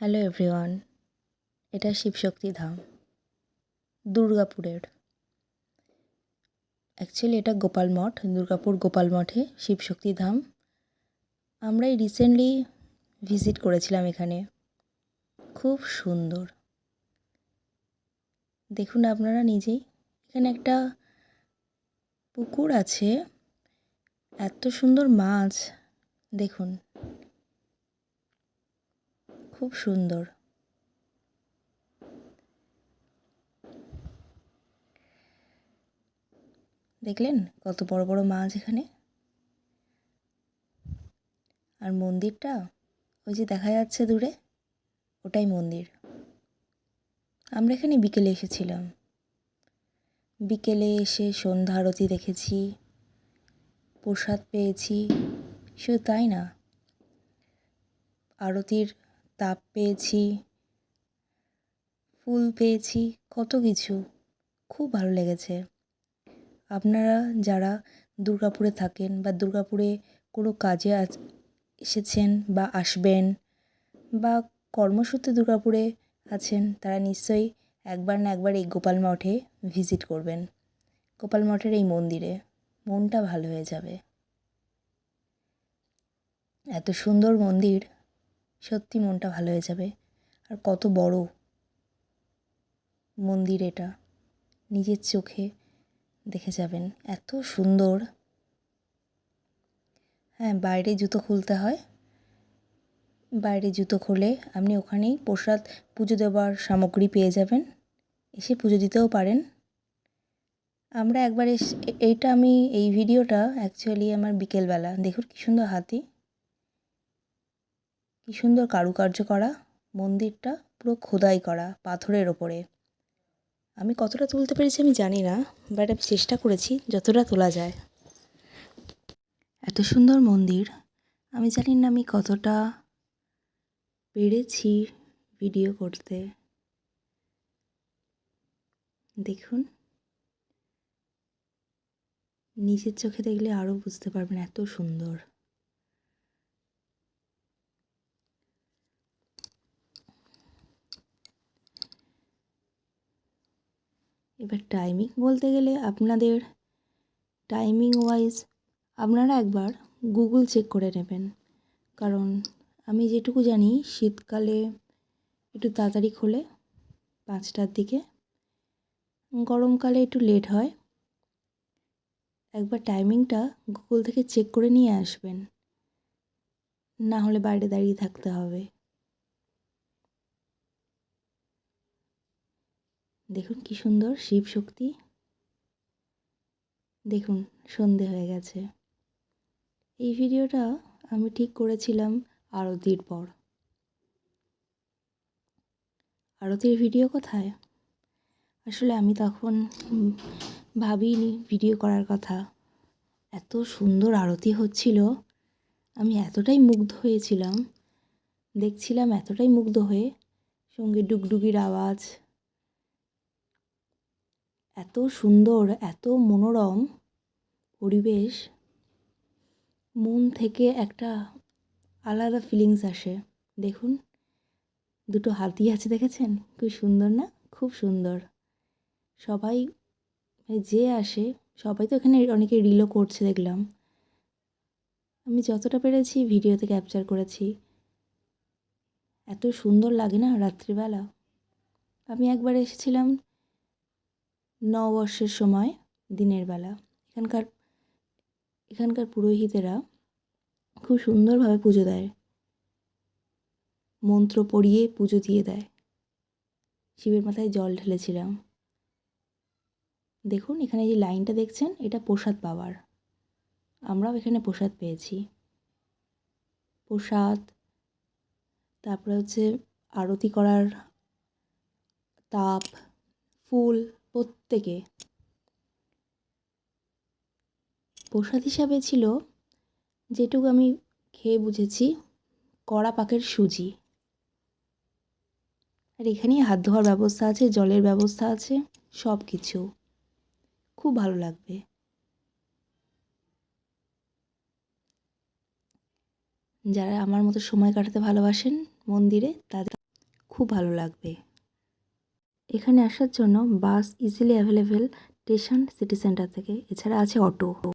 Hello everyone, এটা শিবশক্তি ধাম দুর্গাপুরের। Actually এটা গোপাল মঠ, দুর্গাপুর গোপাল মঠে শিবশক্তি ধাম। আমরাই রিসেন্টলি ভিজিট করেছিলাম এখানে। খুব সুন্দর, দেখুন আপনারা নিজেই। এখানে একটা পুকুর আছে, এত সুন্দর মাছ দেখুন, খুব সুন্দর। দেখলেন কত বড় বড় মাছ এখানে। আর মন্দিরটা ওই যে দেখা যাচ্ছে দূরে, ওটাই মন্দির। আমরা এখানে বিকেলে এসেছিলাম। বিকেলে এসে সন্ধ্যা আরতি দেখেছি, প্রসাদ পেয়েছি। শুধু তাই না, আরতির তাপ পেয়েছি, ফুল পেয়েছি, কত কিছু। খুব ভালো লেগেছে। আপনারা যারা দুর্গাপুরে থাকেন বা দুর্গাপুরে কোনো কাজে এসেছেন বা আসবেন বা কর্মসূত্রে দুর্গাপুরে আছেন, তারা নিশ্চয়ই একবার না একবার এই গোপাল মঠে ভিজিট করবেন। গোপাল মঠের এই মন্দিরে মনটা ভালো হয়ে যাবে। এত সুন্দর মন্দির, সত্যি মনটা ভালো হয়ে যাবে। আর কত বড় মন্দির এটা, নিজের চোখে দেখে যাবেন, এত সুন্দর। হ্যাঁ, বাইরে জুতো খুলতে হয়। বাইরে জুতো খুলে আপনি ওখানেই প্রসাদ, পুজো দেওয়ার সামগ্রী পেয়ে যাবেন, এসে পুজো দিতেও পারেন। আমরা একবার এইটা আমি এই ভিডিওটা অ্যাকচুয়ালি আমার বিকেলবেলা। দেখুন কী সুন্দর হাতি, কী সুন্দর কারুকার্য করা। মন্দিরটা পুরো খোদাই করা পাথরের ওপরে। আমি কতটা তুলতে পেরেছি আমি জানি না, বাট আমি চেষ্টা করেছি যতটা তোলা যায়। এত সুন্দর মন্দির, আমি জানি না আমি কতটা পেরেছি ভিডিও করতে। দেখুন, নিজের চোখে দেখলে আরও বুঝতে পারবেন এত সুন্দর। এবার টাইমিং বলতে গেলে আপনাদের টাইমিং ওয়াইজ আপনারা একবার গুগল চেক করে নেবেন। কারণ আমি যেটুকু জানি, শীতকালে একটু তাড়াতাড়ি খোলে 5টার দিকে, গরমকালে একটু লেট হয়। একবার টাইমিংটা গুগল থেকে চেক করে নিয়ে আসবেন, না হলে বাইরে দাঁড়িয়ে থাকতে হবে। দেখুন কি সুন্দর শিবশক্তি। দেখুন সন্ধে হয়ে গেছে। এই ভিডিওটা আমি ঠিক করেছিলাম আরতির পর। আরতির ভিডিও কোথায়? আসলে আমি তখন ভাবিনি ভিডিও করার কথা। এত সুন্দর আরতি হচ্ছিল, আমি এতটাই মুগ্ধ হয়েছিলাম, দেখছিলাম এতটাই মুগ্ধ হয়ে। সঙ্গে ডুগডুগির আওয়াজ, এত সুন্দর, এত মনোরম পরিবেশ, মন থেকে একটা আলাদা ফিলিংস আসে। দেখুন দুটো হাতি আছে, দেখেছেন? খুব সুন্দর না? খুব সুন্দর। সবাই যে আসে, সবাই তো এখানে অনেকে রিলও করছে দেখলাম। আমি যতটা পেরেছি ভিডিওতে ক্যাপচার করেছি। এত সুন্দর লাগে না রাত্রিবেলা। আমি একবার এসেছিলাম নববর্ষের সময়, দিনের বেলা। এখানকার পুরোহিতেরা খুব সুন্দরভাবে পুজো দেয়, মন্ত্র পড়িয়ে পুজো দিয়ে দেয়। শিবের মাথায় জল ঢেলেছিলাম। দেখুন এখানে যে লাইনটা দেখছেন, এটা প্রসাদ পাওয়ার। আমরাও এখানে প্রসাদ পেয়েছি। প্রসাদ, তারপরে হচ্ছে আরতি করার তাপ, ফুল, প্রত্যেকে প্রসাদ হিসাবে ছিল, যেটুকু আমি খেয়ে বুঝেছি, কড়া পাকের সুজি। আর এখানেই হাত ধোয়ার ব্যবস্থা আছে, জলের ব্যবস্থা আছে, সব কিছু। খুব ভালো লাগবে। যারা আমার মতো সময় কাটাতে ভালোবাসেন মন্দিরে, তাদের খুব ভালো লাগবে। এখানে আসার জন্য bus easily available station city centre থেকে, এছাড়া আছে অটো।